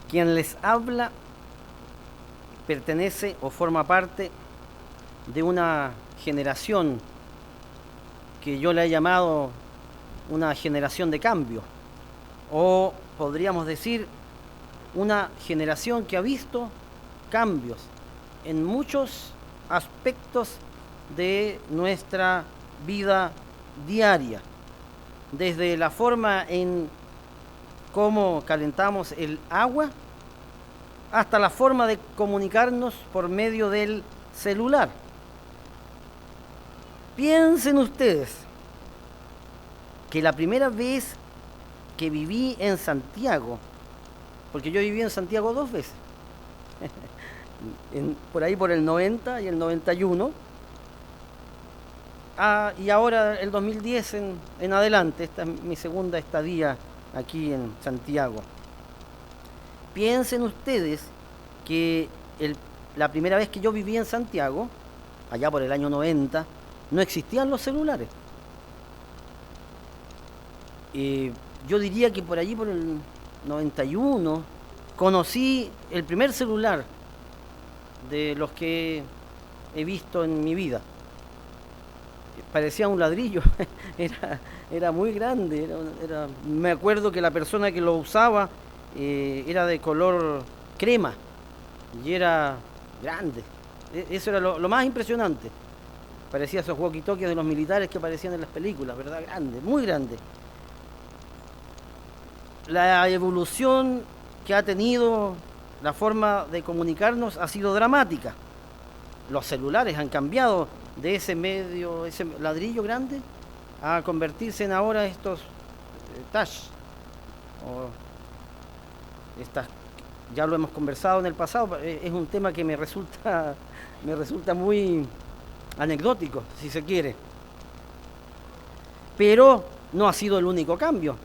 Quien les habla pertenece o forma parte de una generación que yo le he llamado una generación de cambio, o podríamos decir una generación que ha visto cambios en muchos aspectos de nuestra vida diaria, desde la forma en cómo calentamos el agua hasta la forma de comunicarnos por medio del celular. Piensen ustedes que la primera vez que viví en Santiago, porque yo viví en Santiago 2 veces, por ahí por el 90 y el 91, y ahora el 2010 en adelante. Esta es mi segunda estadía aquí en Santiago. Piensen ustedes que la primera vez que yo viví en Santiago, allá por el año 90, no existían los celulares. Yo diría que por allí, por el 91, conocí el primer celular de los que he visto en mi vida. Parecía un ladrillo, era muy grande. Me acuerdo que la persona que lo usaba era de color crema y era grande. Eso era lo más impresionante. Parecía esos walkie-talkies de los militares que aparecían en las películas, ¿verdad? Grande, muy grande. La evolución que ha tenido la forma de comunicarnos ha sido dramática. Los celulares han cambiado de ese ladrillo grande, a convertirse en ahora estos touch, o ya lo hemos conversado en el pasado. Es un tema que me resulta muy anecdótico, si se quiere. Pero no ha sido el único cambio.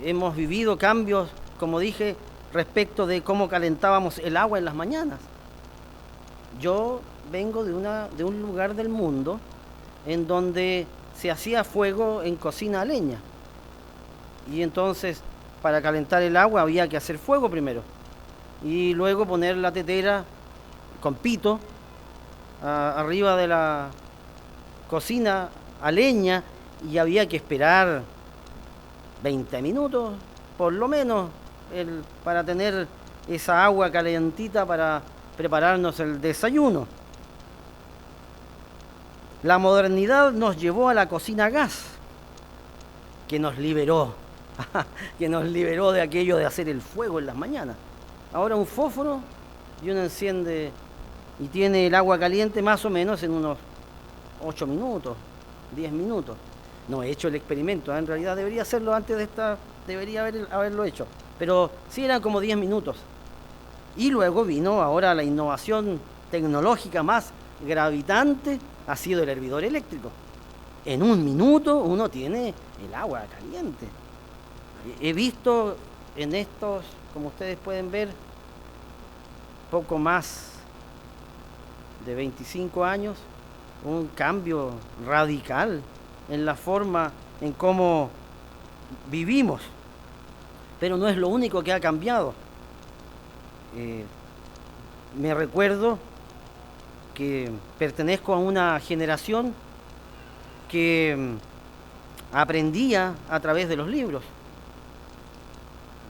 Hemos vivido cambios, como dije, respecto de cómo calentábamos el agua en las mañanas. Yo vengo de un lugar del mundo en donde se hacía fuego en cocina a leña. Y entonces, para calentar el agua había que hacer fuego primero. Y luego poner la tetera con pito arriba de la cocina a leña, y había que esperar 20 minutos, por lo menos, para tener esa agua calentita para prepararnos el desayuno. La modernidad nos llevó a la cocina a gas, que nos liberó de aquello de hacer el fuego en las mañanas. Ahora un fósforo y uno enciende y tiene el agua caliente más o menos en unos 8 minutos, 10 minutos. No he hecho el experimento, en realidad debería hacerlo antes de haberlo hecho, pero sí eran como 10 minutos. Y luego vino ahora la innovación tecnológica más gravitante, ha sido el hervidor eléctrico. En un minuto uno tiene el agua caliente. He visto en estos, como ustedes pueden ver, poco más de 25 años, un cambio radical en la forma en cómo vivimos. Pero no es lo único que ha cambiado. Me recuerdo que pertenezco a una generación que aprendía a través de los libros.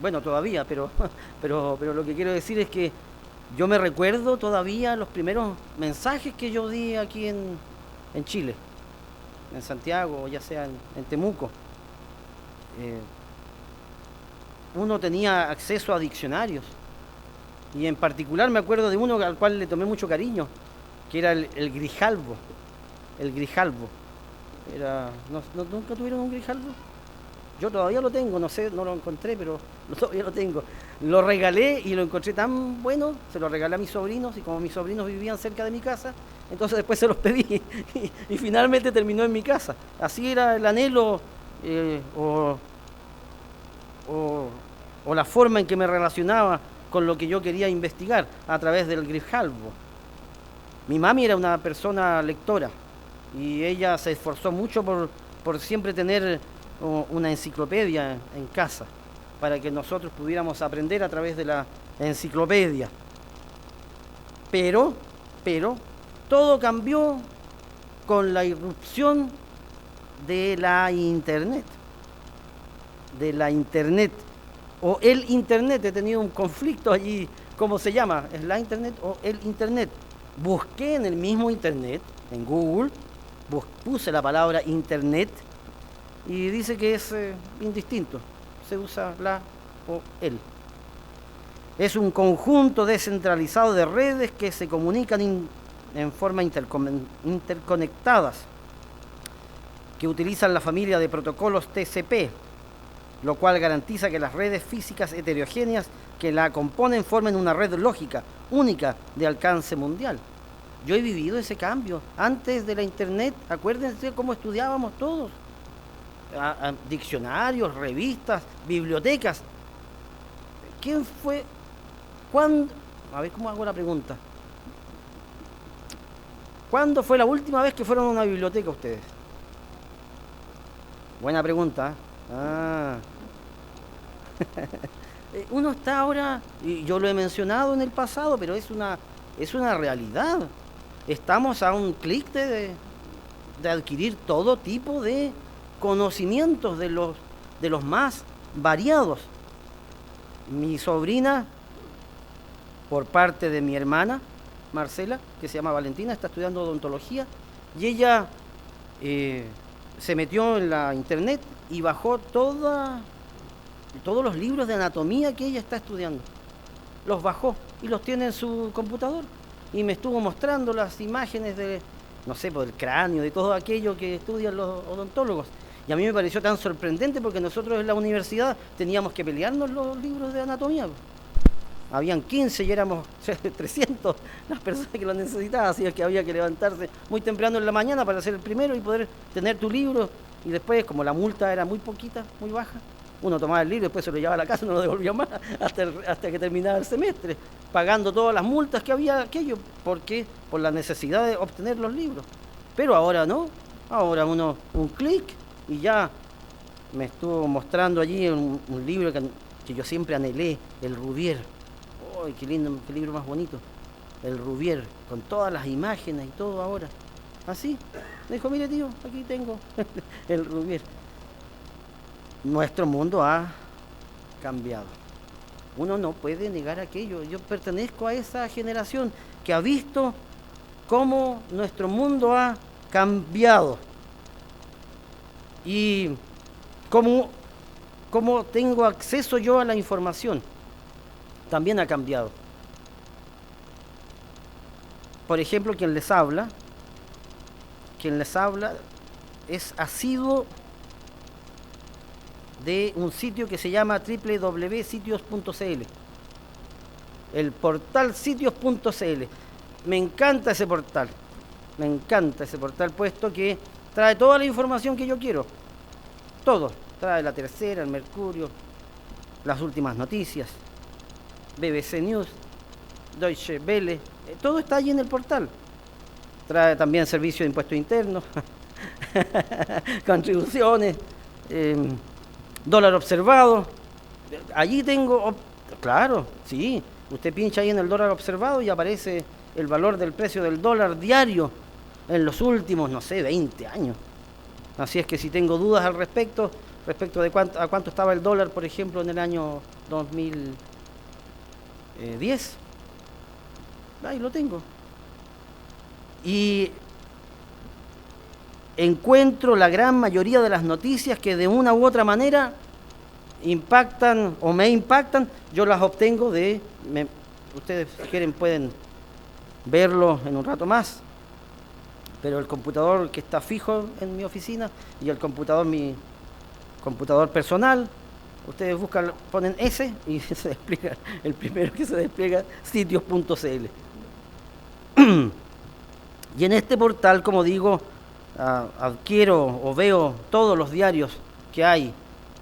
Bueno, todavía, pero lo que quiero decir es que yo me recuerdo todavía los primeros mensajes que yo di aquí en Chile, en Santiago, o ya sea en Temuco. Uno tenía acceso a diccionarios, y en particular me acuerdo de uno al cual le tomé mucho cariño, que era el Grijalbo. El Grijalbo. ¿Nunca tuvieron un Grijalbo? Yo todavía lo tengo, no sé, no lo encontré, pero todavía lo tengo. Lo regalé y lo encontré tan bueno, se lo regalé a mis sobrinos, y como mis sobrinos vivían cerca de mi casa, entonces después se los pedí y finalmente terminó en mi casa. Así era el anhelo, o la forma en que me relacionaba con lo que yo quería investigar a través del Grijalbo. Mi mami era una persona lectora, y ella se esforzó mucho por siempre tener una enciclopedia en casa, para que nosotros pudiéramos aprender a través de la enciclopedia. Pero, todo cambió con la irrupción de la Internet. O el Internet. He tenido un conflicto allí, ¿cómo se llama? ¿Es la Internet o el Internet? Busqué en el mismo Internet, en Google, puse la palabra Internet y dice que es indistinto, se usa la o el. Es un conjunto descentralizado de redes que se comunican en forma interconectadas, que utilizan la familia de protocolos TCP, lo cual garantiza que las redes físicas heterogéneas que la componen formen una red lógica, única, de alcance mundial. Yo he vivido ese cambio. Antes de la Internet, acuérdense cómo estudiábamos todos. Diccionarios, revistas, bibliotecas. ¿Quién fue? ¿Cuándo? A ver, ¿cómo hago la pregunta? ¿Cuándo fue la última vez que fueron a una biblioteca ustedes? Buena pregunta. Uno está ahora, y yo lo he mencionado en el pasado, pero es una realidad. Estamos a un clic de adquirir todo tipo de conocimientos de los más variados. Mi sobrina, por parte de mi hermana Marcela, que se llama Valentina, está estudiando odontología, y ella se metió en la Internet y bajó todos los libros de anatomía que ella está estudiando. Los bajó y los tiene en su computador. Y me estuvo mostrando las imágenes del cráneo, de todo aquello que estudian los odontólogos. Y a mí me pareció tan sorprendente porque nosotros en la universidad teníamos que pelearnos los libros de anatomía. Habían 15 y éramos 300 las personas que lo necesitaban, así es que había que levantarse muy temprano en la mañana para ser el primero y poder tener tu libro. Y después, como la multa era muy poquita, muy baja, uno tomaba el libro y después se lo llevaba a la casa y no lo devolvía más hasta que terminaba el semestre, pagando todas las multas que había aquello, porque por la necesidad de obtener los libros. Pero ahora no, ahora uno un clic y ya me estuvo mostrando allí un libro que yo siempre anhelé, el Rubier. ¡Ay, qué lindo, qué libro más bonito! El Rubier, con todas las imágenes y todo ahora. Así, me dijo, mire tío, aquí tengo el Rubier. Nuestro mundo ha cambiado. Uno no puede negar aquello. Yo pertenezco a esa generación que ha visto cómo nuestro mundo ha cambiado. Y cómo tengo acceso yo a la información, también ha cambiado. Por ejemplo, quien les habla es asiduo de un sitio que se llama www.sitios.cl, el portal sitios.cl. Me encanta ese portal, puesto que trae toda la información que yo quiero, todo, trae La Tercera, el Mercurio, las últimas noticias, BBC News, Deutsche Welle, todo está allí en el portal. Trae también servicio de impuestos internos, contribuciones, dólar observado. Allí tengo, claro, sí, usted pincha ahí en el dólar observado y aparece el valor del precio del dólar diario en los últimos, 20 años. Así es que si tengo dudas al respecto de a cuánto estaba el dólar, por ejemplo, en el año 2010, ahí lo tengo. Y encuentro la gran mayoría de las noticias que de una u otra manera impactan o me impactan, yo las obtengo ustedes si quieren pueden verlo en un rato más, pero el computador que está fijo en mi oficina y mi computador personal, ustedes buscan, ponen ese y se despliega, el primero que se despliega, sitios.cl. Y en este portal, como digo, adquiero o veo todos los diarios que hay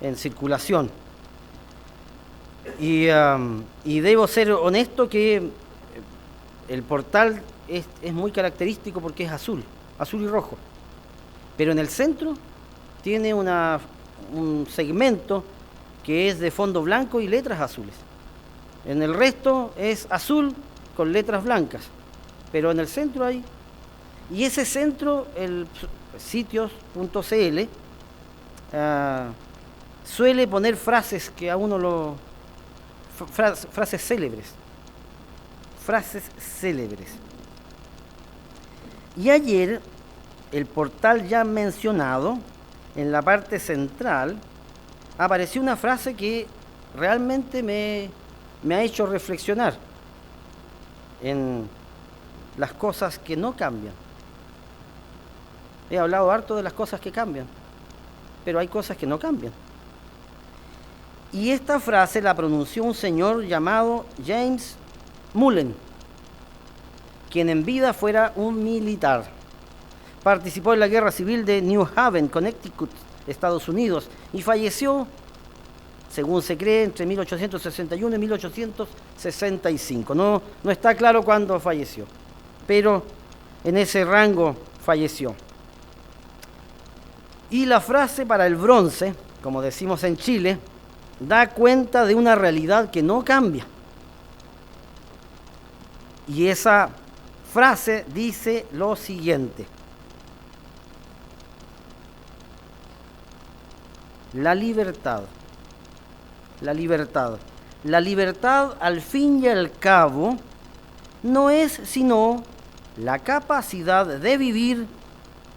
en circulación. Y debo ser honesto que el portal es muy característico porque es azul y rojo. Pero en el centro tiene una un segmento que es de fondo blanco y letras azules. En el resto es azul con letras blancas, pero en el centro hay... Y ese centro, el sitios.cl, suele poner frases que a uno lo... frases célebres. Frases célebres. Y ayer, el portal ya mencionado, en la parte central, apareció una frase que realmente me ha hecho reflexionar en las cosas que no cambian. He hablado harto de las cosas que cambian, pero hay cosas que no cambian. Y esta frase la pronunció un señor llamado James Mullen, quien en vida fuera un militar. Participó en la guerra civil de New Haven, Connecticut, Estados Unidos, y falleció, según se cree, entre 1861 y 1865. No está claro cuándo falleció, pero en ese rango falleció. Y la frase para el bronce, como decimos en Chile, da cuenta de una realidad que no cambia. Y esa frase dice lo siguiente: la libertad, al fin y al cabo, no es sino la capacidad de vivir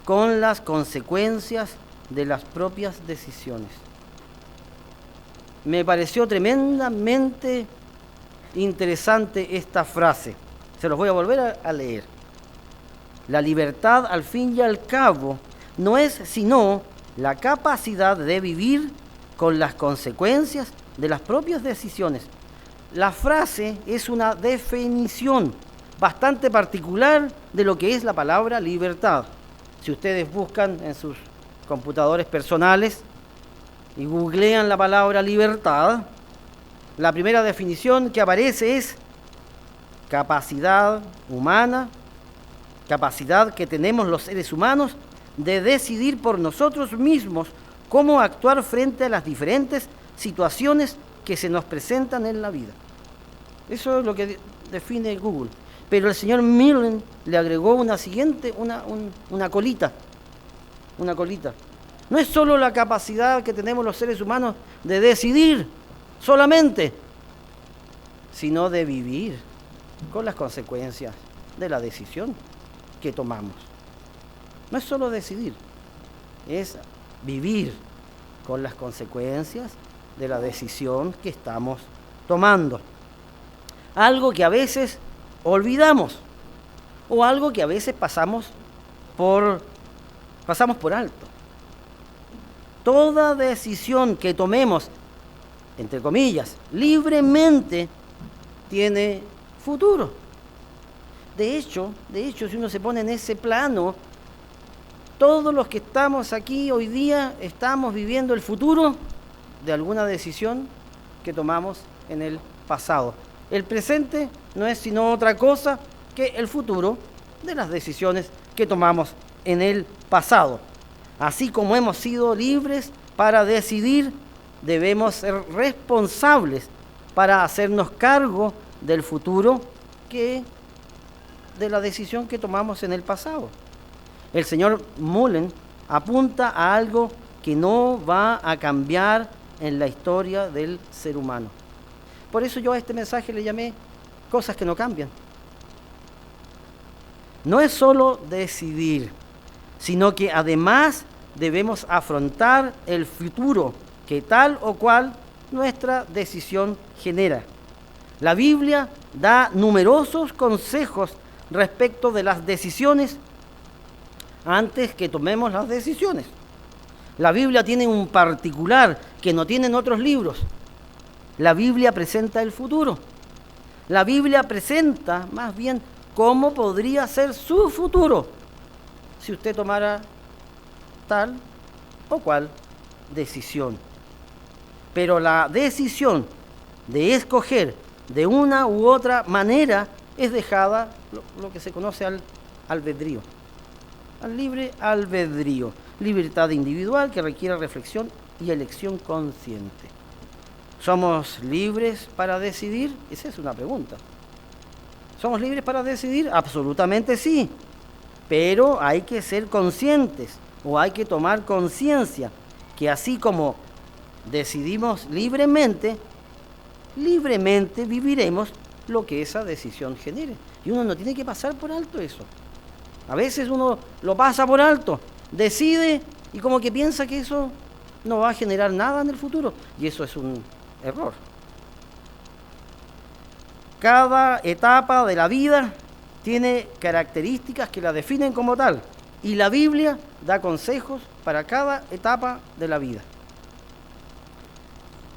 con las consecuencias de las propias decisiones. Me pareció tremendamente interesante esta frase. Se los voy a volver a leer. La libertad, al fin y al cabo, no es sino la capacidad de vivir con las consecuencias de las propias decisiones. La frase es una definición bastante particular de lo que es la palabra libertad. Si ustedes buscan en sus computadores personales y googlean la palabra libertad, la primera definición que aparece es capacidad humana, capacidad que tenemos los seres humanos de decidir por nosotros mismos cómo actuar frente a las diferentes situaciones que se nos presentan en la vida. Eso es lo que define Google. Pero el señor Millen le agregó una colita. No es solo la capacidad que tenemos los seres humanos de decidir solamente, sino de vivir con las consecuencias de la decisión que tomamos. No es solo decidir, es vivir con las consecuencias de la decisión que estamos tomando. Algo que a veces olvidamos o algo que a veces pasamos por alto. Toda decisión que tomemos, entre comillas, libremente, tiene futuro. De hecho, si uno se pone en ese plano, todos los que estamos aquí hoy día estamos viviendo el futuro de alguna decisión que tomamos en el pasado. El presente no es sino otra cosa que el futuro de las decisiones que tomamos en el pasado. Así como hemos sido libres para decidir, debemos ser responsables para hacernos cargo del futuro de la decisión que tomamos en el pasado. El señor Mullen apunta a algo que no va a cambiar en la historia del ser humano. Por eso yo a este mensaje le llamé cosas que no cambian. No es solo decidir, sino que además debemos afrontar el futuro que tal o cual nuestra decisión genera. La Biblia da numerosos consejos respecto de las decisiones antes que tomemos las decisiones. La Biblia tiene un particular que no tienen otros libros. La Biblia presenta el futuro. La Biblia presenta más bien cómo podría ser su futuro si usted tomara tal o cual decisión. Pero la decisión de escoger de una u otra manera es dejada lo que se conoce al libre albedrío, libertad individual que requiere reflexión y elección consciente. ¿Somos libres para decidir? Esa es una pregunta. ¿Somos libres para decidir? Absolutamente sí, pero hay que ser conscientes o hay que tomar conciencia que así como decidimos libremente viviremos lo que esa decisión genere. Y uno no tiene que pasar por alto eso. A veces uno lo pasa por alto, decide y como que piensa que eso no va a generar nada en el futuro. Y eso es un error. Cada etapa de la vida tiene características que la definen como tal. Y la Biblia da consejos para cada etapa de la vida.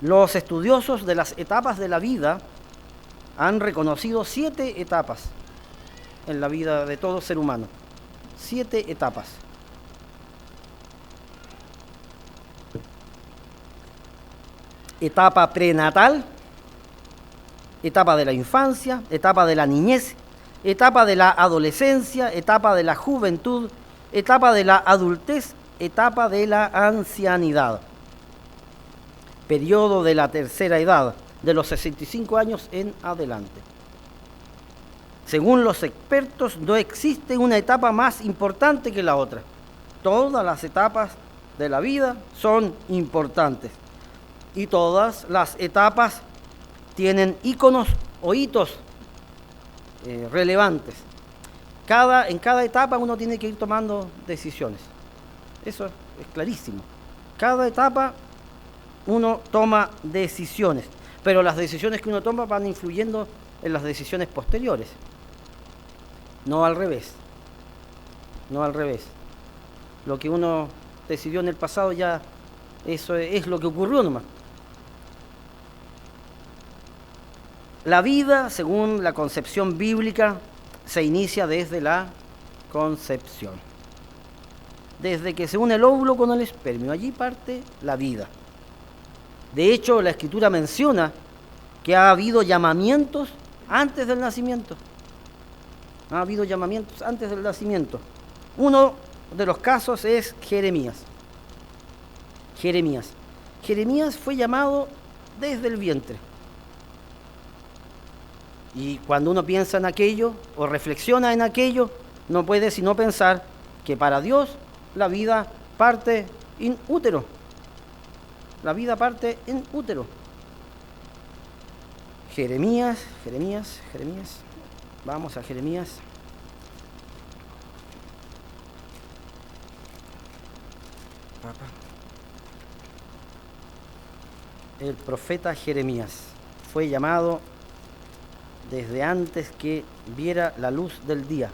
Los estudiosos de las etapas de la vida han reconocido 7 etapas en la vida de todo ser humano. 7 etapas. Etapa prenatal, etapa de la infancia, etapa de la niñez, etapa de la adolescencia, etapa de la juventud, etapa de la adultez, etapa de la ancianidad. Periodo de la tercera edad, de los 65 años en adelante. Según los expertos, no existe una etapa más importante que la otra. Todas las etapas de la vida son importantes. Y todas las etapas tienen íconos o hitos relevantes. En cada etapa uno tiene que ir tomando decisiones. Eso es clarísimo. Cada etapa uno toma decisiones, pero las decisiones que uno toma van influyendo en las decisiones posteriores. No al revés. No al revés. Lo que uno decidió en el pasado ya, eso es lo que ocurrió nomás. La vida, según la concepción bíblica, se inicia desde la concepción. Desde que se une el óvulo con el espermio, allí parte la vida. De hecho, la Escritura menciona que ha habido llamamientos antes del nacimiento. Ha habido llamamientos antes del nacimiento. Uno de los casos es Jeremías. Jeremías fue llamado desde el vientre. Y cuando uno piensa en aquello o reflexiona en aquello, no puede sino pensar que para Dios la vida parte in útero. La vida parte en útero. Jeremías. Vamos a Jeremías. El profeta Jeremías fue llamado desde antes que viera la luz del día.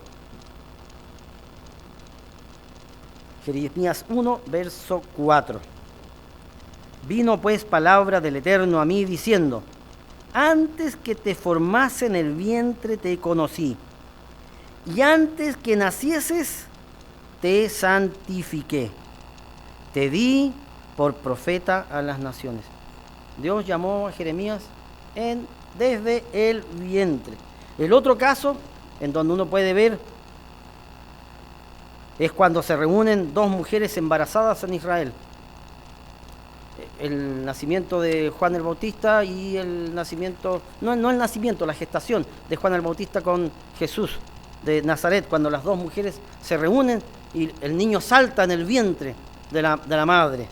Jeremías 1, verso 4. Vino pues palabra del Eterno a mí diciendo: antes que te formase en el vientre te conocí, y antes que nacieses te santifiqué, te di por profeta a las naciones. Dios llamó a Jeremías desde el vientre. El otro caso, en donde uno puede ver, es cuando se reúnen 2 mujeres embarazadas en Israel. El nacimiento de Juan el Bautista y el nacimiento, no el nacimiento, la gestación de Juan el Bautista con Jesús de Nazaret, cuando las 2 mujeres se reúnen y el niño salta en el vientre de la madre.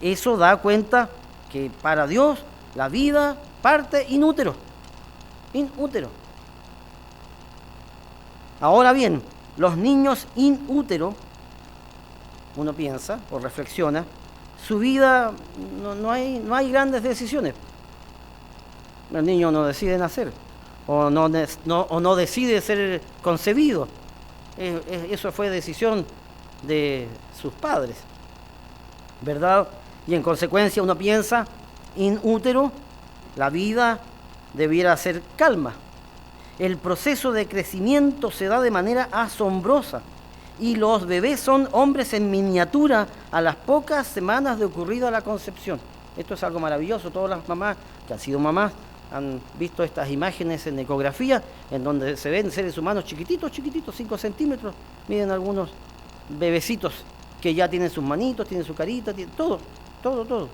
Eso da cuenta que para Dios la vida parte in útero. Ahora bien, los niños in útero, uno piensa o reflexiona, su vida no hay grandes decisiones. El niño no decide nacer o no decide ser concebido. Eso fue decisión de sus padres, ¿verdad? Y en consecuencia uno piensa, in útero, la vida debiera ser calma. El proceso de crecimiento se da de manera asombrosa y los bebés son hombres en miniatura a las pocas semanas de ocurrida la concepción. Esto es algo maravilloso. Todas las mamás que han sido mamás han visto estas imágenes en ecografía, en donde se ven seres humanos chiquititos, 5 centímetros, miden algunos bebecitos que ya tienen sus manitos, tienen su carita, tienen todo. todo, todo.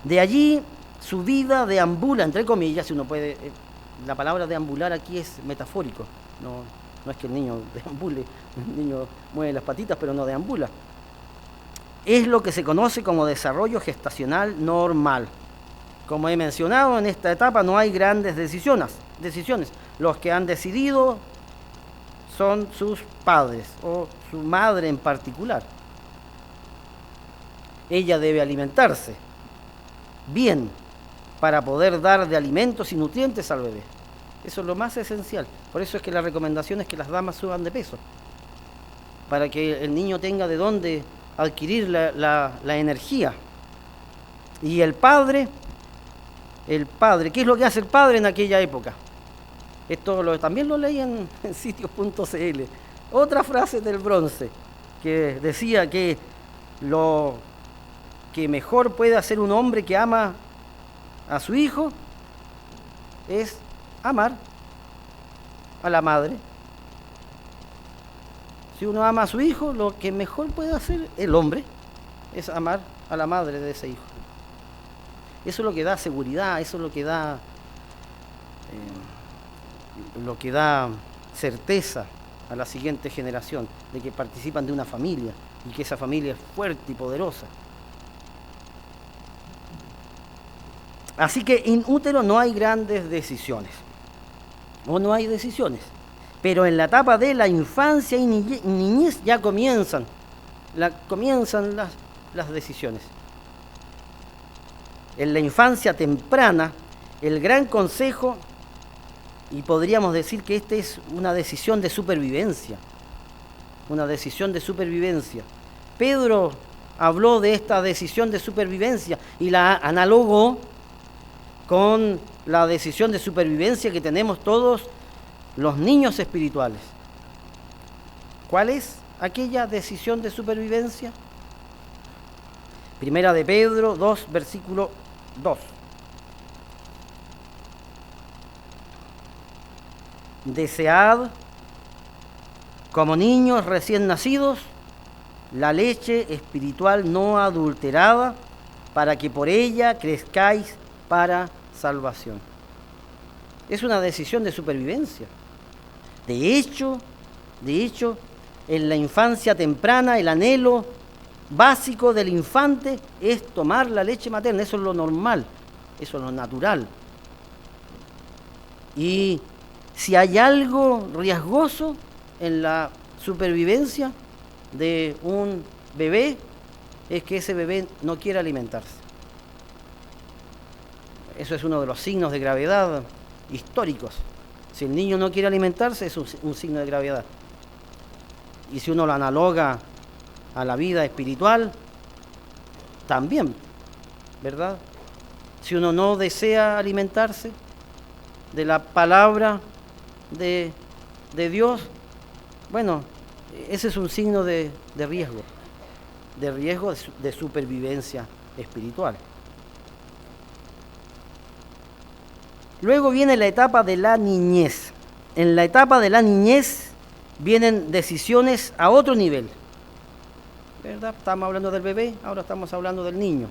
De allí su vida deambula, entre comillas, si uno puede, la palabra deambular aquí es metafórico, no es que el niño deambule, el niño mueve las patitas, pero no deambula. Es lo que se conoce como desarrollo gestacional normal. Como he mencionado, en esta etapa no hay grandes decisiones. Los que han decidido son sus padres o su madre en particular. Ella debe alimentarse bien para poder dar de alimentos y nutrientes al bebé. Eso es lo más esencial. Por eso es que la recomendación es que las damas suban de peso, para que el niño tenga de dónde adquirir la energía. Y el padre, ¿qué es lo que hace el padre en aquella época? Esto también lo leí en sitios.cl. Otra frase del bronce que decía que lo que mejor puede hacer un hombre que ama a su hijo es amar a la madre. Si uno ama a su hijo, lo que mejor puede hacer el hombre es amar a la madre de ese hijo. Eso es lo que da seguridad, eso es lo que da certeza a la siguiente generación de que participan de una familia y que esa familia es fuerte y poderosa. Así que in útero no hay grandes decisiones, o no hay decisiones, pero en la etapa de la infancia y niñez ya comienzan las decisiones. En la infancia temprana, el gran consejo, y podríamos decir que esta es una decisión de supervivencia, Pedro habló de esta decisión de supervivencia y la analogó con la decisión de supervivencia que tenemos todos los niños espirituales. ¿Cuál es aquella decisión de supervivencia? Primera de Pedro 2, versículo 2. Desead, como niños recién nacidos, la leche espiritual no adulterada, para que por ella crezcáis para salvación. Es una decisión de supervivencia. De hecho, en la infancia temprana, el anhelo básico del infante es tomar la leche materna. Eso es lo normal, eso es lo natural. Y si hay algo riesgoso en la supervivencia de un bebé, es que ese bebé no quiere alimentarse. Eso es uno de los signos de gravedad históricos. Si el niño no quiere alimentarse, es un signo de gravedad. Y si uno lo analoga a la vida espiritual, también, ¿verdad? Si uno no desea alimentarse de la palabra de Dios, bueno, ese es un signo de riesgo de supervivencia espiritual. Luego viene la etapa de la niñez. En la etapa de la niñez vienen decisiones a otro nivel, ¿verdad? Estamos hablando del bebé, ahora estamos hablando del niño.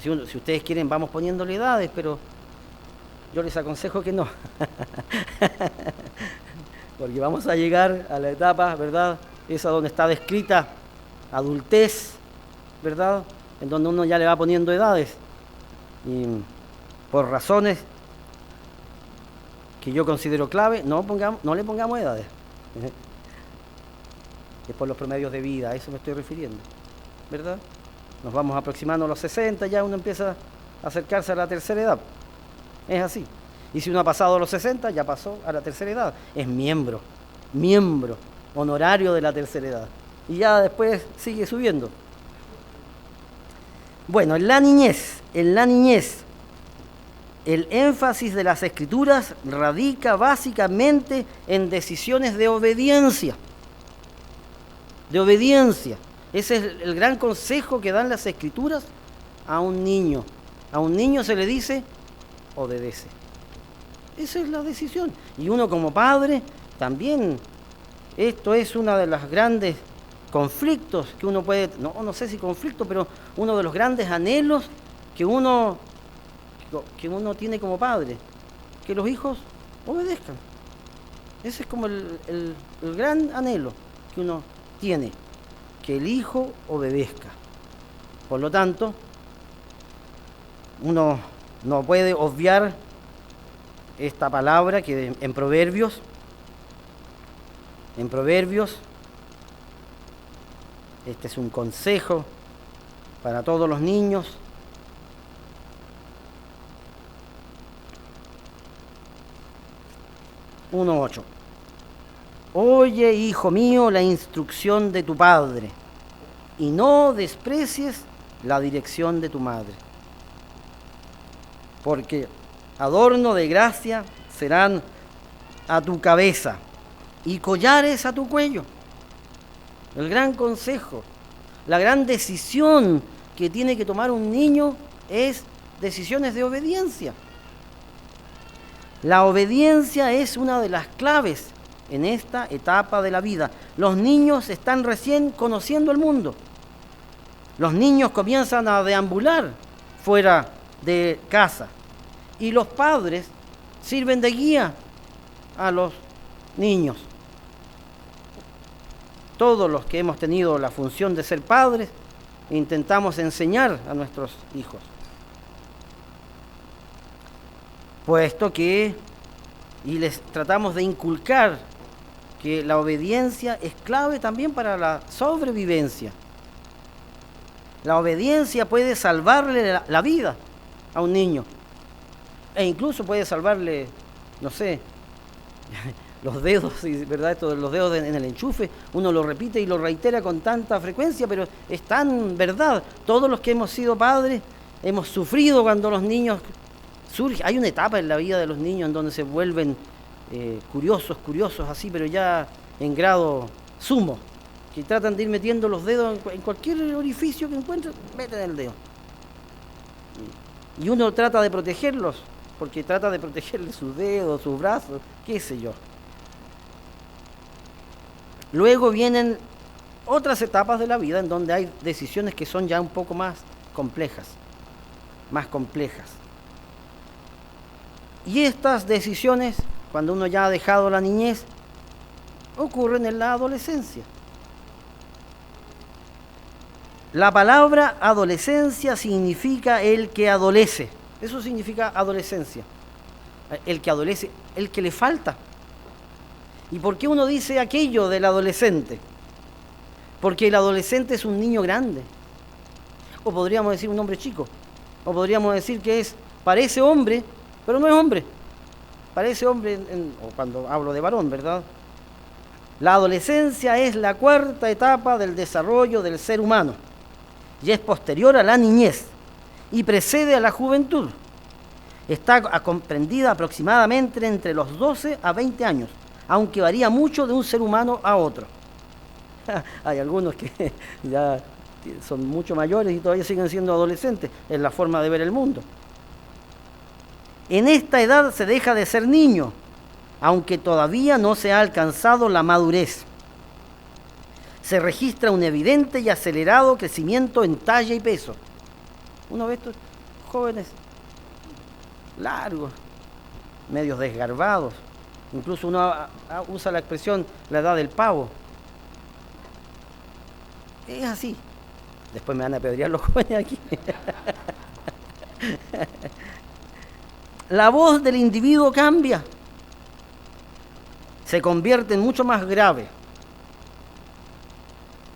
Si ustedes quieren, vamos poniéndole edades, pero yo les aconsejo que no. Porque vamos a llegar a la etapa, ¿verdad? Esa donde está descrita adultez, ¿verdad? En donde uno ya le va poniendo edades. Y por razones que yo considero clave, no le pongamos edades. Es por los promedios de vida, a eso me estoy refiriendo, ¿verdad? Nos vamos aproximando a los 60, ya uno empieza a acercarse a la tercera edad. Es así. Y si uno ha pasado a los 60, ya pasó a la tercera edad. Es miembro honorario de la tercera edad. Y ya después sigue subiendo. Bueno, en la niñez, el énfasis de las Escrituras radica básicamente en decisiones de obediencia. Ese es el gran consejo que dan las Escrituras a un niño. A un niño se le dice, obedece. Esa es la decisión. Y uno como padre, también, esto es una de las grandes conflictos que uno puede, no sé si conflicto, pero uno de los grandes anhelos que uno tiene como padre, que los hijos obedezcan. Ese es como el gran anhelo que uno tiene, que el hijo obedezca. Por lo tanto, uno no puede obviar esta palabra que en Proverbios, este es un consejo para todos los niños. (1:8). Oye, hijo mío, la instrucción de tu padre, y no desprecies la dirección de tu madre, porque adorno de gracia serán a tu cabeza y collares a tu cuello. El gran consejo, la gran decisión que tiene que tomar un niño es decisiones de obediencia. La obediencia es una de las claves en esta etapa de la vida. Los niños están recién conociendo el mundo. Los niños comienzan a deambular fuera de casa y los padres sirven de guía a los niños. Todos los que hemos tenido la función de ser padres intentamos enseñar a nuestros hijos, puesto que y les tratamos de inculcar que la obediencia es clave también para la sobrevivencia. La obediencia puede salvarle la vida a un niño e incluso puede salvarle, no sé, los dedos, ¿verdad? Esto de los dedos en el enchufe, uno lo repite y lo reitera con tanta frecuencia, pero es tan verdad. Todos los que hemos sido padres hemos sufrido cuando los niños surgen. Hay una etapa en la vida de los niños en donde se vuelven curiosos así, pero ya en grado sumo, que tratan de ir metiendo los dedos en cualquier orificio que encuentren, meten el dedo. Y uno trata de protegerlos, porque trata de protegerle sus dedos, sus brazos, qué sé yo. Luego vienen otras etapas de la vida en donde hay decisiones que son ya un poco más complejas. Y estas decisiones, cuando uno ya ha dejado la niñez, ocurren en la adolescencia. La palabra adolescencia significa el que adolece. Eso significa adolescencia. El que adolece, el que le falta. ¿Y por qué uno dice aquello del adolescente? Porque el adolescente es un niño grande. O podríamos decir un hombre chico. O podríamos decir que parece hombre, pero no es hombre. Parece hombre, o cuando hablo de varón, ¿verdad? La adolescencia es la cuarta etapa del desarrollo del ser humano y es posterior a la niñez y precede a la juventud. Está comprendida aproximadamente entre los 12 a 20 años, aunque varía mucho de un ser humano a otro. Hay algunos que ya son mucho mayores y todavía siguen siendo adolescentes, es la forma de ver el mundo. En esta edad se deja de ser niño, aunque todavía no se ha alcanzado la madurez. Se registra un evidente y acelerado crecimiento en talla y peso. Uno ve estos jóvenes largos, medios desgarbados. Incluso uno usa la expresión la edad del pavo. Es así. Después me van a apedrear los jóvenes aquí. La voz del individuo cambia. Se convierte en mucho más grave.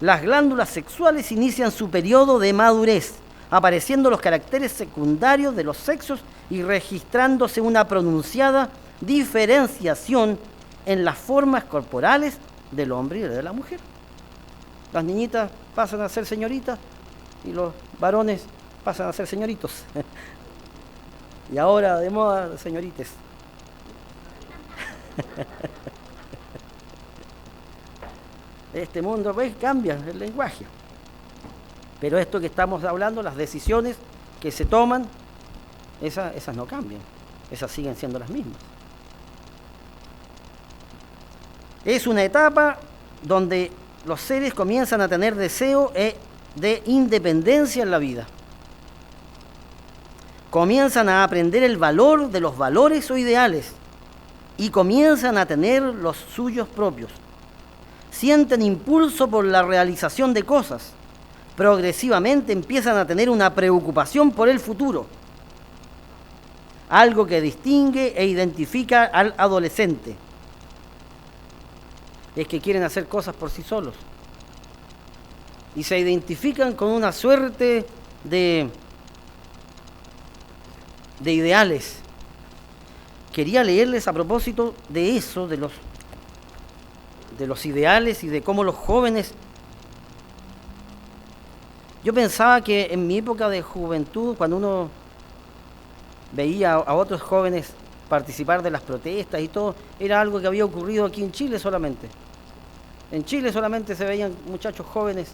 Las glándulas sexuales inician su periodo de madurez, apareciendo los caracteres secundarios de los sexos y registrándose una pronunciada diferenciación en las formas corporales del hombre y de la mujer. Las niñitas pasan a ser señoritas y los varones pasan a ser señoritos. Y ahora de moda, señorites. Este mundo pues cambia el lenguaje. Pero esto que estamos hablando, las decisiones que se toman, esas no cambian. Esas siguen siendo las mismas. Es una etapa donde los seres comienzan a tener deseo de independencia en la vida. Comienzan a aprender el valor de los valores o ideales y comienzan a tener los suyos propios. Sienten impulso por la realización de cosas. Progresivamente empiezan a tener una preocupación por el futuro, algo que distingue e identifica al adolescente. Es que quieren hacer cosas por sí solos y se identifican con una suerte de ideales. Quería leerles a propósito de eso, de los ideales y de cómo los jóvenes... Yo pensaba que en mi época de juventud, cuando uno veía a otros jóvenes participar de las protestas y todo, era algo que había ocurrido aquí en Chile solamente. En Chile solamente se veían muchachos jóvenes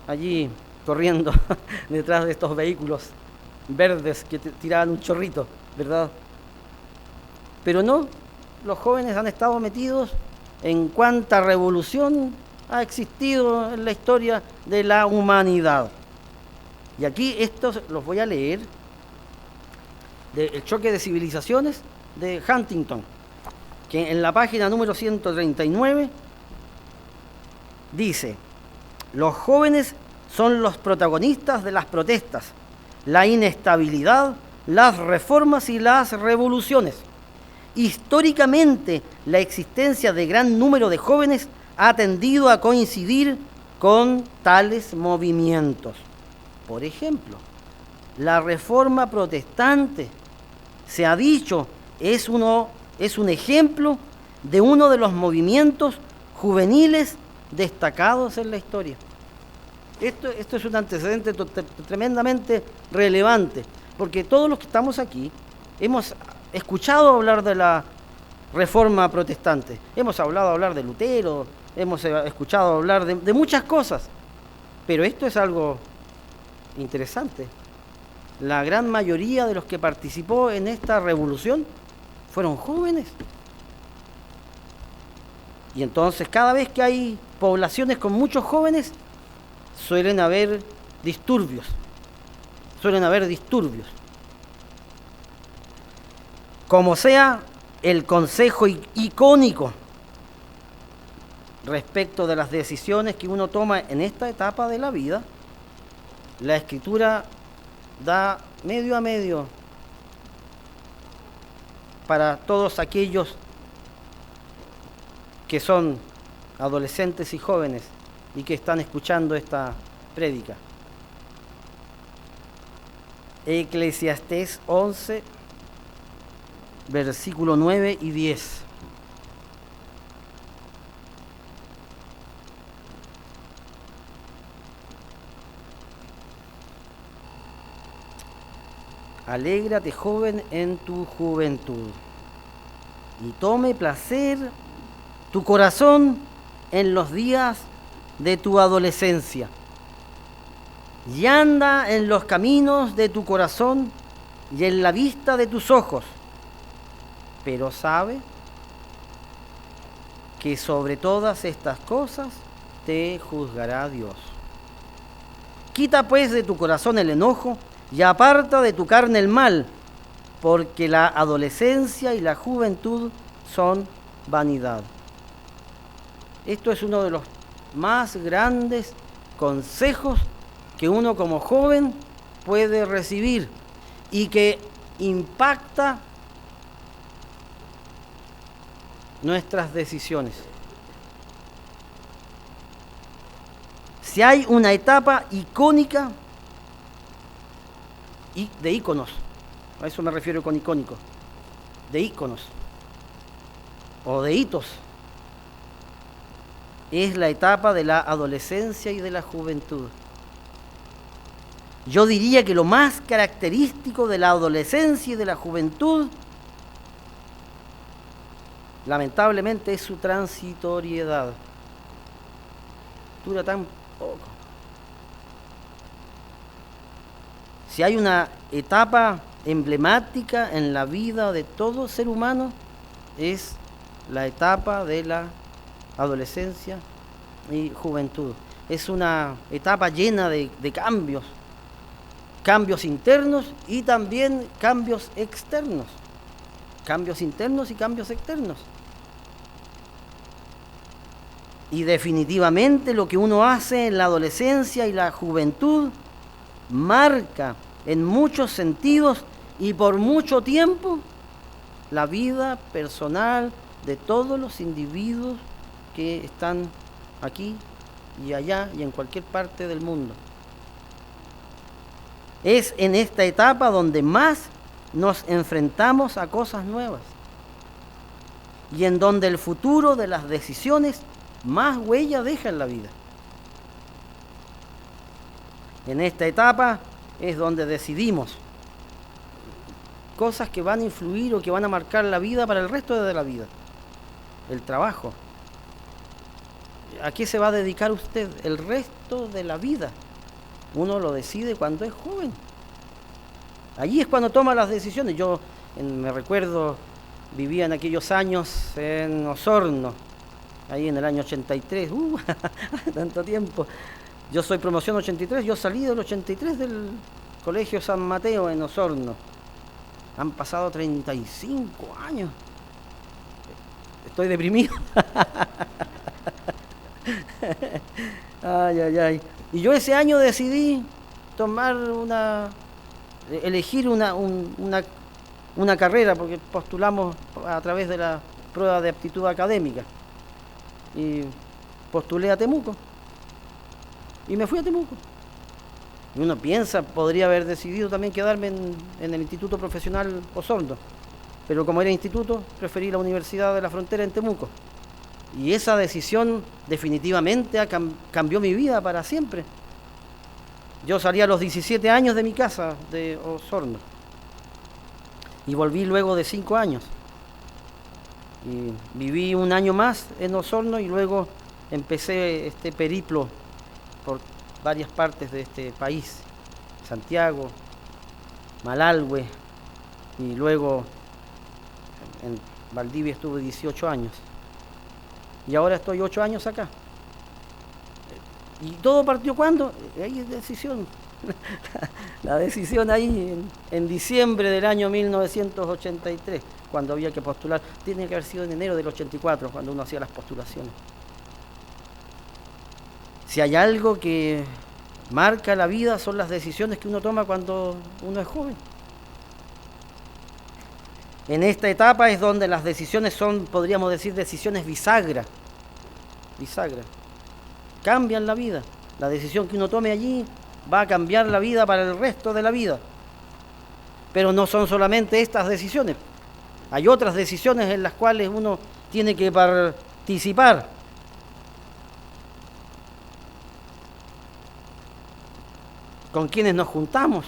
allí corriendo detrás de estos vehículos verdes que tiraban un chorrito, ¿verdad? Pero no, los jóvenes han estado metidos en cuánta revolución ha existido en la historia de la humanidad. Y aquí estos los voy a leer, del choque de civilizaciones de Huntington, que en la página número 139 dice: los jóvenes son los protagonistas de las protestas, la inestabilidad, las reformas y las revoluciones. Históricamente, la existencia de gran número de jóvenes ha tendido a coincidir con tales movimientos. Por ejemplo, la Reforma Protestante, se ha dicho, es un ejemplo de uno de los movimientos juveniles destacados en la historia. Esto es un antecedente tremendamente relevante, porque todos los que estamos aquí hemos escuchado hablar de la Reforma Protestante, hemos hablar de Lutero, hemos escuchado hablar de muchas cosas, pero esto es algo interesante. La gran mayoría de los que participó en esta revolución fueron jóvenes. Y entonces cada vez que hay poblaciones con muchos jóvenes, suelen haber disturbios. Como sea, el consejo icónico respecto de las decisiones que uno toma en esta etapa de la vida, la Escritura da medio a medio para todos aquellos que son adolescentes y jóvenes y que están escuchando esta prédica. Eclesiastés 11, versículo 9 y 10. Alégrate, joven, en tu juventud, y tome placer tu corazón en los días de tu adolescencia, y anda en los caminos de tu corazón y en la vista de tus ojos, pero sabe que sobre todas estas cosas te juzgará Dios. Quita pues de tu corazón el enojo y aparta de tu carne el mal, porque la adolescencia y la juventud son vanidad. Esto es uno de los más grandes consejos que uno como joven puede recibir y que impacta nuestras decisiones. Si hay una etapa icónica y de íconos, a eso me refiero con icónico, de íconos o de hitos, es la etapa de la adolescencia y de la juventud. Yo diría que lo más característico de la adolescencia y de la juventud, lamentablemente, es su transitoriedad. Dura tan poco. Si hay una etapa emblemática en la vida de todo ser humano, es la etapa de la adolescencia y juventud. Es una etapa llena de cambios, cambios internos y también cambios externos. Cambios internos y cambios externos. Y definitivamente lo que uno hace en la adolescencia y la juventud marca en muchos sentidos y por mucho tiempo la vida personal de todos los individuos que están aquí y allá y en cualquier parte del mundo. Es en esta etapa donde más nos enfrentamos a cosas nuevas y en donde el futuro de las decisiones más huella deja en la vida. En esta etapa es donde decidimos cosas que van a influir o que van a marcar la vida para el resto de la vida. El trabajo. ¿A qué se va a dedicar usted el resto de la vida? Uno lo decide cuando es joven. Allí es cuando toma las decisiones. Yo me recuerdo, vivía en aquellos años en Osorno, ahí en el año 83, tanto tiempo. Yo soy promoción 83, yo salí del 83 del Colegio San Mateo en Osorno. Han pasado 35 años. Estoy deprimido. Ay, ay, ay. Y yo ese año decidí elegir una carrera, porque postulamos a través de la prueba de aptitud académica. Y postulé a Temuco. Y me fui a Temuco. Y uno piensa, podría haber decidido también quedarme en el Instituto Profesional Osorno. Pero como era instituto, preferí la Universidad de la Frontera en Temuco. Y esa decisión definitivamente cambió mi vida para siempre. Yo salí a los 17 años de mi casa de Osorno. Y volví luego de 5 años. Y viví un año más en Osorno y luego empecé este periplo por varias partes de este país. Santiago, Malalhue y luego en Valdivia estuve 18 años. Y ahora estoy 8 años acá. ¿Y todo partió cuándo? Ahí es decisión. La decisión ahí en diciembre del año 1983, cuando había que postular. Tiene que haber sido en enero del 84, cuando uno hacía las postulaciones. Si hay algo que marca la vida, son las decisiones que uno toma cuando uno es joven. En esta etapa es donde las decisiones son, podríamos decir, decisiones bisagra. Bisagra. Cambian la vida. La decisión que uno tome allí va a cambiar la vida para el resto de la vida. Pero no son solamente estas decisiones. Hay otras decisiones en las cuales uno tiene que participar. ¿Con quiénes nos juntamos?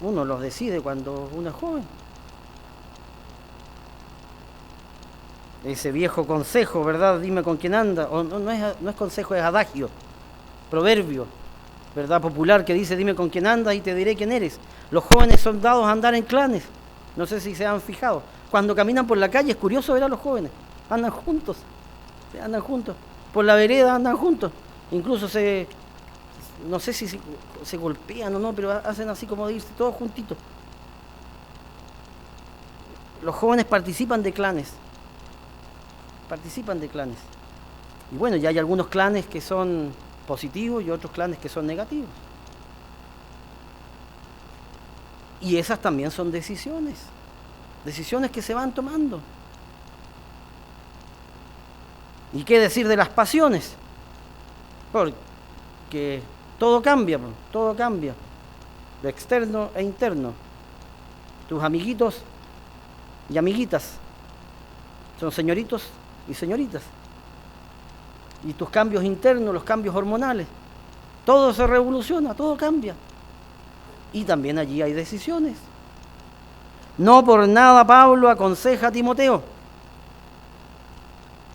Uno los decide cuando uno es joven. Ese viejo consejo, ¿verdad? Dime con quién anda. O no es consejo, es adagio, proverbio, ¿verdad? Popular, que dice, dime con quién andas y te diré quién eres. Los jóvenes son dados a andar en clanes. No sé si se han fijado. Cuando caminan por la calle es curioso ver a los jóvenes. Andan juntos. Andan juntos. Por la vereda andan juntos. Incluso no sé si se golpean o no, pero hacen así como de irse todos juntitos. Los jóvenes participan de clanes. Participan de clanes. Y bueno, ya hay algunos clanes que son positivos y otros clanes que son negativos. Y esas también son decisiones. Decisiones que se van tomando. ¿Y qué decir de las pasiones? Porque todo cambia, de externo e interno. Tus amiguitos y amiguitas son señoritos y señoritas. Y tus cambios internos, los cambios hormonales, todo se revoluciona, todo cambia. Y también allí hay decisiones. No por nada Pablo aconseja a Timoteo.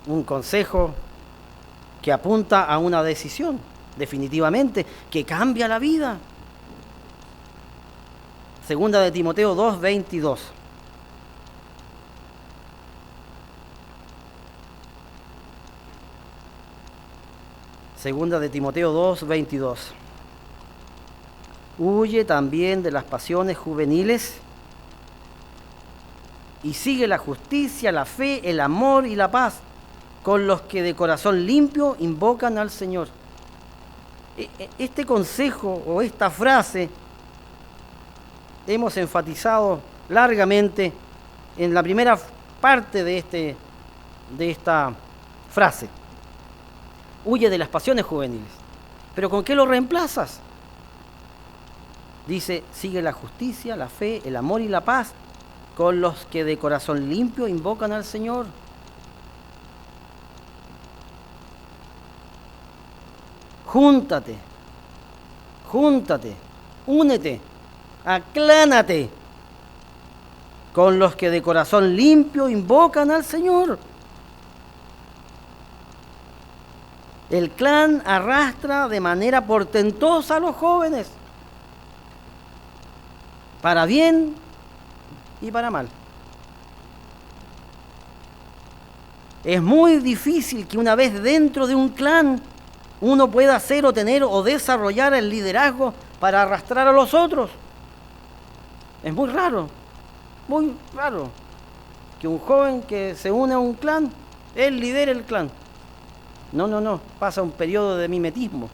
Un consejo que apunta a una decisión, definitivamente, que cambia la vida. Segunda de Timoteo 2:22. Segunda de Timoteo 2:22. Huye también de las pasiones juveniles y sigue la justicia, la fe, el amor y la paz con los que de corazón limpio invocan al Señor. Este consejo o esta frase hemos enfatizado largamente en la primera parte de esta frase. Huye de las pasiones juveniles. ¿Pero con qué lo reemplazas? Dice, sigue la justicia, la fe, el amor y la paz con los que de corazón limpio invocan al Señor. Júntate, únete, aclánate con los que de corazón limpio invocan al Señor. El clan arrastra de manera portentosa a los jóvenes, para bien y para mal. Es muy difícil que una vez dentro de un clan uno pueda hacer o tener o desarrollar el liderazgo para arrastrar a los otros. Es muy raro que un joven que se une a un clan, él lidere el clan. No, pasa un periodo de mimetismo.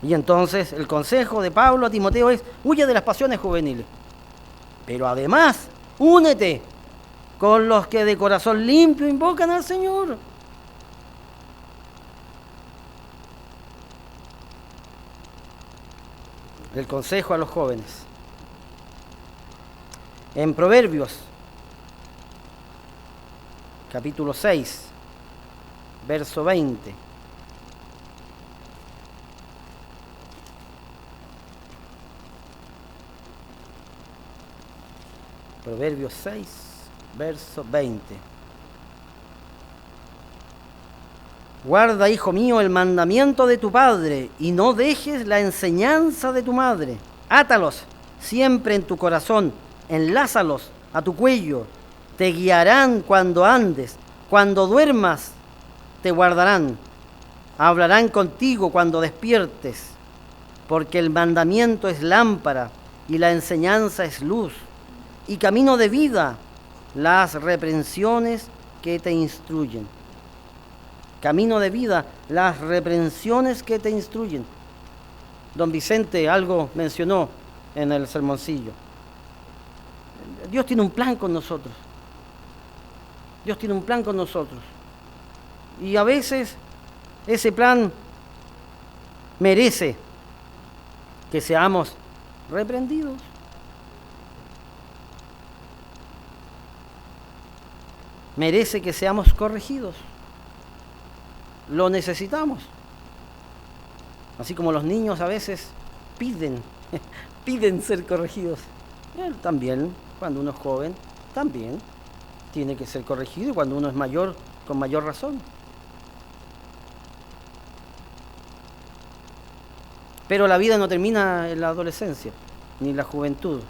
Y entonces el consejo de Pablo a Timoteo es, huye de las pasiones juveniles, pero además, únete con los que de corazón limpio invocan al Señor. El consejo a los jóvenes. En Proverbios, capítulo 6, verso 20. Proverbios 6, verso 20. Guarda, hijo mío, el mandamiento de tu padre y no dejes la enseñanza de tu madre. Átalos siempre en tu corazón, enlázalos a tu cuello. Te guiarán cuando andes, cuando duermas te guardarán. Hablarán contigo cuando despiertes, porque el mandamiento es lámpara y la enseñanza es luz y camino de vida, las reprensiones que te instruyen. Camino de vida, las reprensiones que te instruyen. Don Vicente algo mencionó en el sermoncillo. Dios tiene un plan con nosotros. Dios tiene un plan con nosotros. Y a veces ese plan merece que seamos reprendidos. Merece que seamos corregidos. Lo necesitamos. Así como los niños a veces piden ser corregidos. Él también, cuando uno es joven, también tiene que ser corregido, y cuando uno es mayor, con mayor razón. Pero la vida no termina en la adolescencia, ni en la juventud.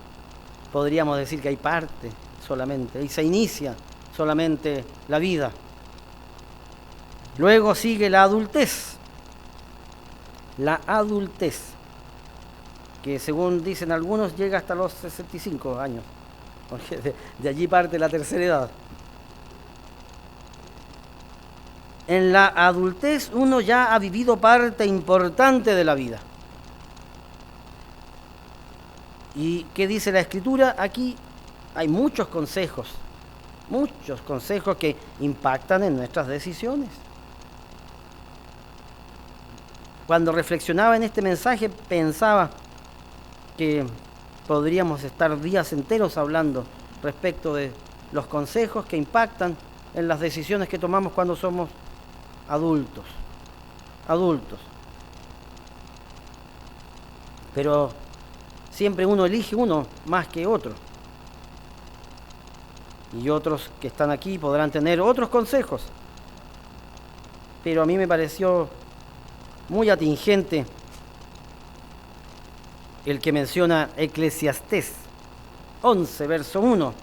Podríamos decir que hay parte solamente, y se inicia solamente la vida. Luego sigue la adultez. La adultez, que según dicen algunos llega hasta los 65 años, porque de allí parte la tercera edad. En la adultez uno ya ha vivido parte importante de la vida. ¿Y qué dice la Escritura? Aquí hay muchos consejos que impactan en nuestras decisiones. Cuando reflexionaba en este mensaje pensaba que podríamos estar días enteros hablando respecto de los consejos que impactan en las decisiones que tomamos cuando somos adultos. Pero siempre uno elige uno más que otro. Y otros que están aquí podrán tener otros consejos. Pero a mí me pareció muy atingente el que menciona Eclesiastés 11, verso 1.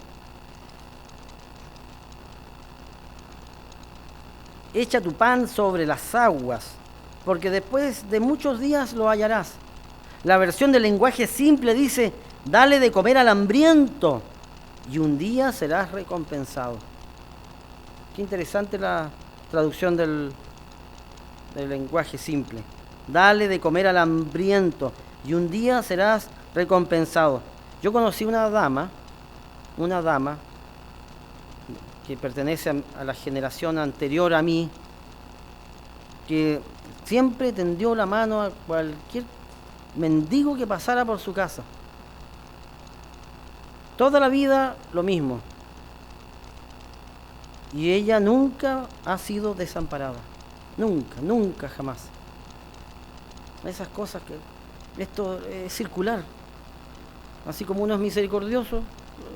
echa tu pan sobre las aguas, porque después de muchos días lo hallarás. La versión del lenguaje simple dice, dale de comer al hambriento y un día serás recompensado. Qué interesante la traducción del lenguaje simple. Dale de comer al hambriento y un día serás recompensado. Yo conocí una dama que pertenece a la generación anterior a mí, que siempre tendió la mano a cualquier mendigo que pasara por su casa. Toda la vida lo mismo. Y ella nunca ha sido desamparada. Nunca, nunca, jamás. Esas cosas que... Esto es circular. Así como uno es misericordioso,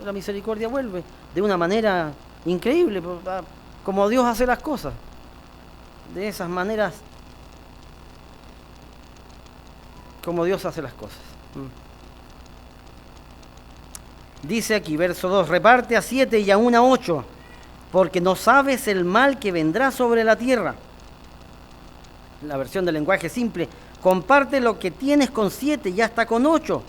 la misericordia vuelve de una manera increíble, como Dios hace las cosas. De esas maneras, como Dios hace las cosas. Dice aquí, verso 2, reparte a 7 y aún a 8, porque no sabes el mal que vendrá sobre la tierra. La versión del lenguaje simple, comparte lo que tienes con 7 y hasta con 8,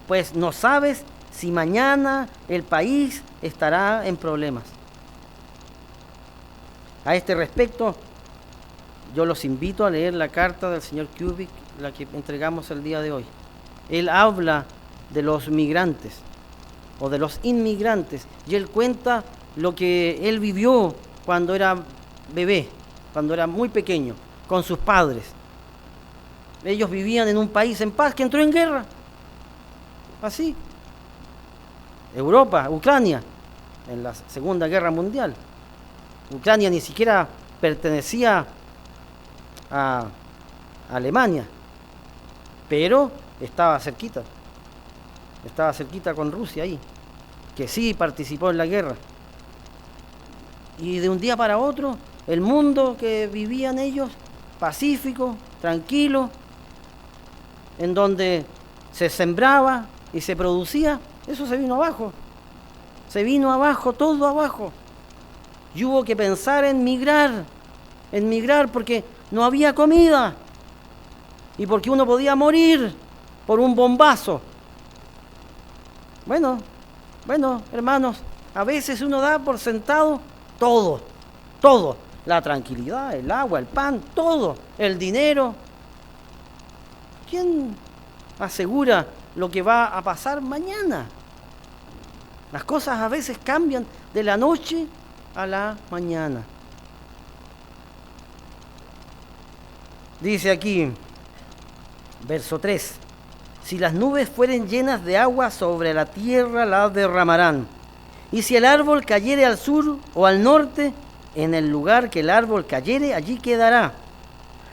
pues no sabes si mañana el país estará en problemas. A este respecto, yo los invito a leer la carta del señor Kubik, la que entregamos el día de hoy. Él habla de los migrantes o de los inmigrantes y él cuenta lo que él vivió cuando era bebé, cuando era muy pequeño, con sus padres. Ellos vivían en un país en paz que entró en guerra. Así. Europa, Ucrania, en la Segunda Guerra Mundial. Ucrania ni siquiera pertenecía a Alemania, pero estaba cerquita con Rusia ahí, que sí participó en la guerra. Y de un día para otro, el mundo que vivían ellos, pacífico, tranquilo, en donde se sembraba y se producía, eso se vino abajo. Se vino abajo, todo abajo. Y hubo que pensar en migrar porque no había comida y porque uno podía morir por un bombazo. Bueno, hermanos, a veces uno da por sentado todo, la tranquilidad, el agua, el pan, todo, el dinero. ¿Quién asegura lo que va a pasar mañana? Las cosas a veces cambian de la noche a la mañana. Dice aquí, verso 3, si las nubes fueren llenas de agua sobre la tierra la derramarán, y si el árbol cayere al sur o al norte, en el lugar que el árbol cayere, allí quedará.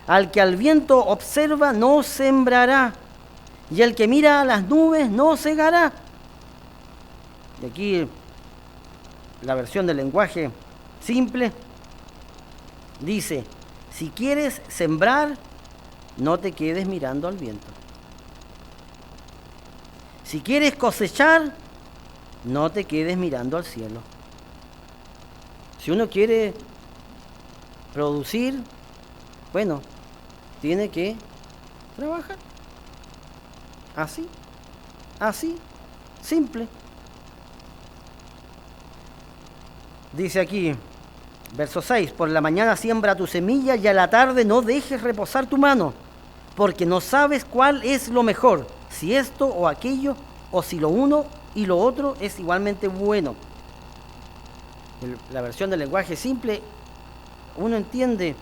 Al que al viento observa no sembrará, y el que mira a las nubes no segará. Y aquí la versión del lenguaje simple dice, si quieres sembrar, no te quedes mirando al viento. Si quieres cosechar, no te quedes mirando al cielo. Si uno quiere producir, bueno, tiene que trabajar. Así, simple. Dice aquí, verso 6, por la mañana siembra tu semilla y a la tarde no dejes reposar tu mano, porque no sabes cuál es lo mejor, si esto o aquello, o si lo uno y lo otro es igualmente bueno. La versión del lenguaje simple, uno entiende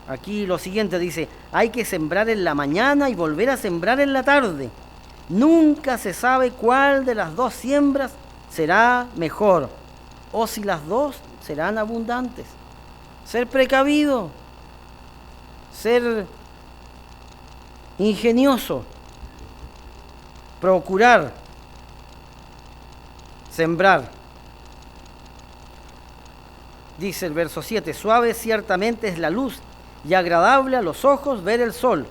aquí lo siguiente, dice, hay que sembrar en la mañana y volver a sembrar en la tarde. Nunca se sabe cuál de las dos siembras será mejor, o si las dos serán abundantes. Ser precavido, ser ingenioso, procurar sembrar. Dice el verso 7, suave ciertamente es la luz y agradable a los ojos ver el sol,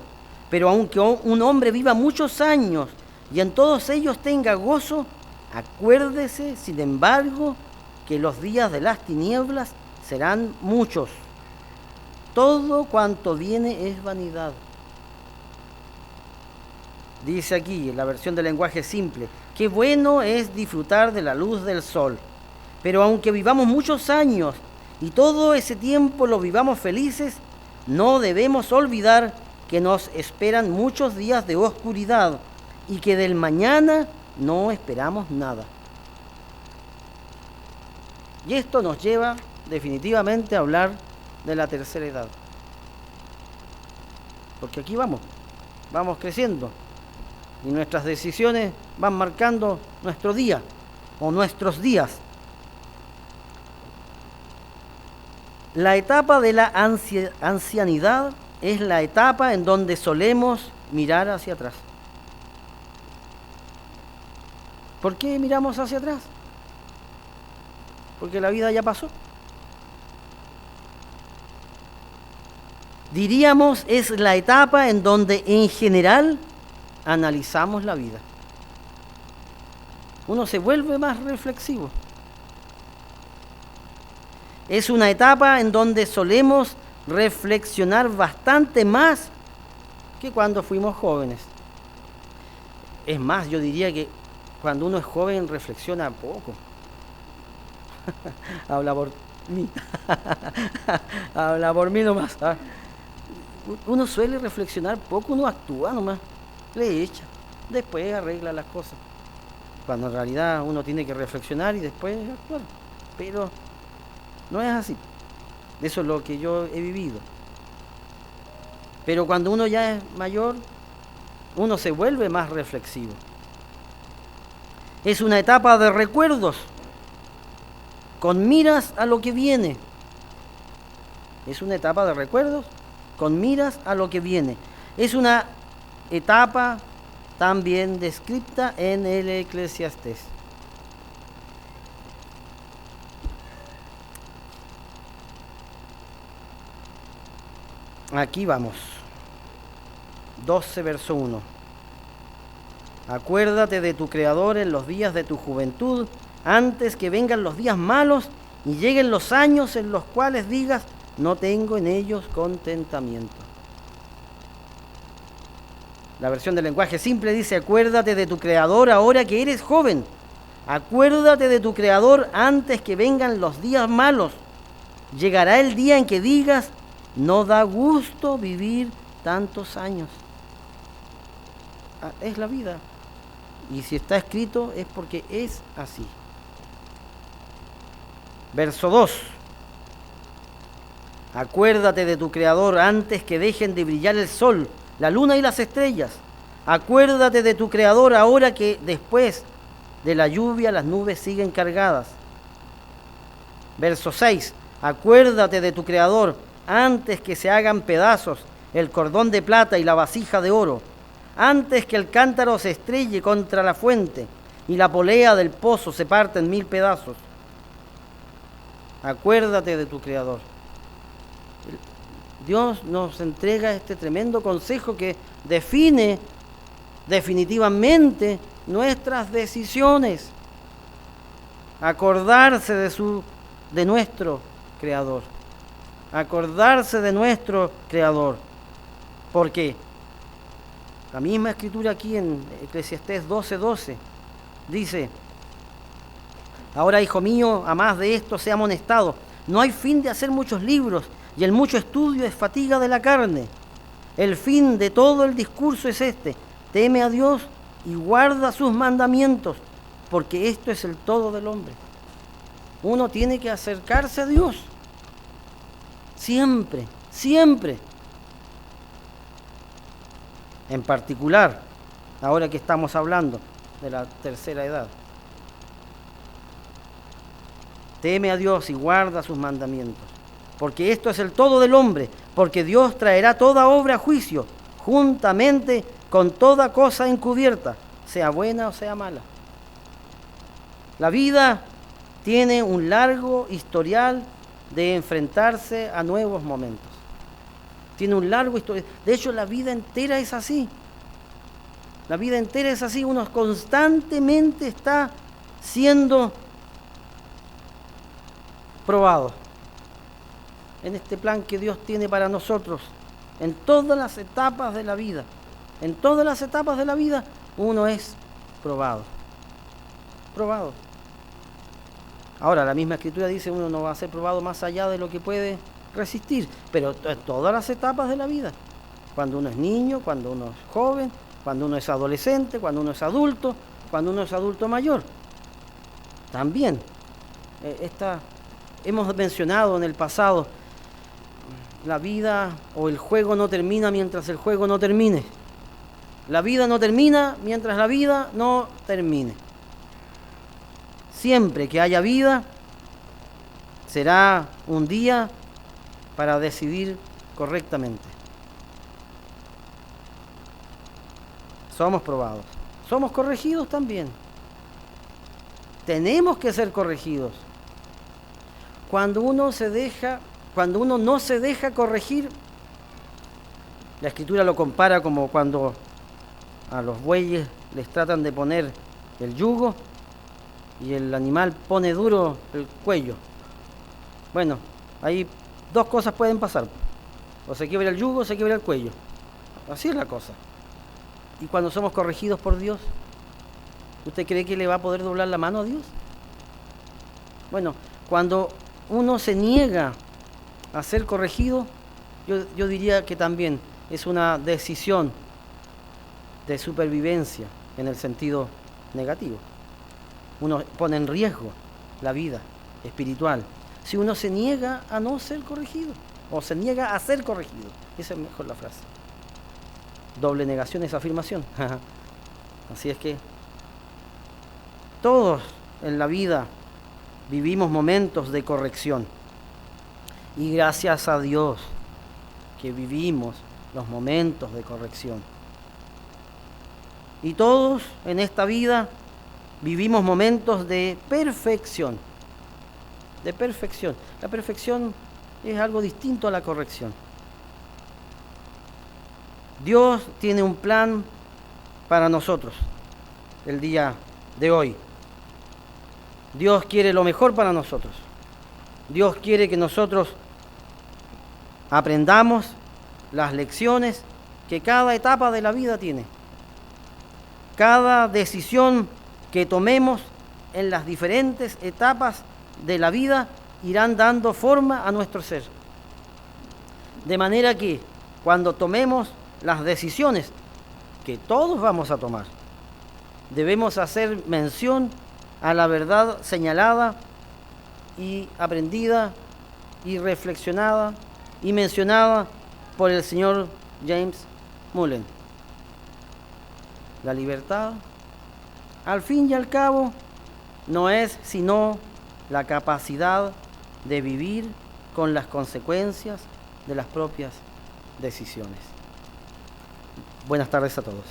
pero aunque un hombre viva muchos años y en todos ellos tenga gozo, acuérdese, sin embargo, que los días de las tinieblas serán muchos. Todo cuanto viene es vanidad. Dice aquí, en la versión del lenguaje simple, qué bueno es disfrutar de la luz del sol. Pero aunque vivamos muchos años y todo ese tiempo lo vivamos felices, no debemos olvidar que nos esperan muchos días de oscuridad y que del mañana no esperamos nada. Y esto nos lleva definitivamente a hablar de la tercera edad. Porque aquí vamos creciendo y nuestras decisiones van marcando nuestro día o nuestros días. La etapa de la ancianidad es la etapa en donde solemos mirar hacia atrás. ¿Por qué miramos hacia atrás? Porque la vida ya pasó. Diríamos, es la etapa en donde en general analizamos la vida. Uno se vuelve más reflexivo. Es una etapa en donde solemos reflexionar bastante más que cuando fuimos jóvenes. Es más, yo diría que cuando uno es joven reflexiona poco. Habla por mí. Habla por mí nomás. Uno suele reflexionar poco, uno actúa nomás, le echa, después arregla las cosas. Cuando en realidad uno tiene que reflexionar y después actuar. Pero no es así. Eso es lo que yo he vivido. Pero cuando uno ya es mayor, uno se vuelve más reflexivo. Es una etapa de recuerdos, con miras a lo que viene. Es una etapa de recuerdos, con miras a lo que viene. Es una etapa también descrita en el Eclesiastés. Aquí vamos. 12, verso 1. Acuérdate de tu Creador en los días de tu juventud, antes que vengan los días malos y lleguen los años en los cuales digas, no tengo en ellos contentamiento. La versión del lenguaje simple dice, acuérdate de tu Creador ahora que eres joven. Acuérdate de tu Creador antes que vengan los días malos. Llegará el día en que digas, no da gusto vivir tantos años. Es la vida. Y si está escrito es porque es así. Verso 2. Acuérdate de tu Creador antes que dejen de brillar el sol, la luna y las estrellas. Acuérdate de tu Creador ahora que después de la lluvia las nubes siguen cargadas. Verso 6. Acuérdate de tu Creador antes que se hagan pedazos el cordón de plata y la vasija de oro, antes que el cántaro se estrelle contra la fuente y la polea del pozo se parte en 1000 pedazos. Acuérdate de tu Creador. Dios nos entrega este tremendo consejo que define definitivamente nuestras decisiones. Acordarse de nuestro Creador. Acordarse de nuestro Creador. ¿Por qué? La misma escritura aquí en Eclesiastés 12:12 dice, ahora, hijo mío, a más de esto sea amonestado. No hay fin de hacer muchos libros, y el mucho estudio es fatiga de la carne. El fin de todo el discurso es este: teme a Dios y guarda sus mandamientos, porque esto es el todo del hombre. Uno tiene que acercarse a Dios. Siempre, siempre. En particular, ahora que estamos hablando de la tercera edad. Teme a Dios y guarda sus mandamientos, porque esto es el todo del hombre, porque Dios traerá toda obra a juicio, juntamente con toda cosa encubierta, sea buena o sea mala. La vida tiene un largo historial de enfrentarse a nuevos momentos. Tiene un largo historial. De hecho, la vida entera es así. La vida entera es así. Uno constantemente está siendo probado. en este plan que Dios tiene para nosotros, en todas las etapas de la vida. En todas las etapas de la vida uno es probado. Probado. Ahora, la misma Escritura dice uno no va a ser probado más allá de lo que puede resistir, pero en todas las etapas de la vida. Cuando uno es niño, cuando uno es joven, cuando uno es adolescente, cuando uno es adulto, cuando uno es adulto mayor. También, hemos mencionado en el pasado, la vida o el juego no termina mientras el juego no termine. La vida no termina mientras la vida no termine. Siempre que haya vida, será un día para decidir correctamente. Somos probados. Somos corregidos también. Tenemos que ser corregidos. Cuando uno no se deja corregir, la Escritura lo compara como cuando a los bueyes les tratan de poner el yugo y el animal pone duro el cuello. Bueno, ahí dos cosas pueden pasar. O se quiebra el yugo o se quiebra el cuello. Así es la cosa. Y cuando somos corregidos por Dios, ¿usted cree que le va a poder doblar la mano a Dios? Bueno, cuando uno se niega a ser corregido, yo diría que también es una decisión de supervivencia en el sentido negativo. Uno pone en riesgo la vida espiritual si uno se niega a no ser corregido o se niega a ser corregido. Esa es mejor la frase. Doble negación es afirmación. Así es que todos en la vida vivimos momentos de corrección. Y gracias a Dios que vivimos los momentos de corrección. Y todos en esta vida vivimos momentos de perfección. De perfección. La perfección es algo distinto a la corrección. Dios tiene un plan para nosotros el día de hoy. Dios quiere lo mejor para nosotros. Dios quiere que nosotros aprendamos las lecciones que cada etapa de la vida tiene. Cada decisión que tomemos en las diferentes etapas de la vida irán dando forma a nuestro ser. De manera que cuando tomemos las decisiones que todos vamos a tomar, debemos hacer mención a la verdad señalada y aprendida y reflexionada y mencionada por el señor James Mullen. La libertad, al fin y al cabo, no es sino la capacidad de vivir con las consecuencias de las propias decisiones. Buenas tardes a todos.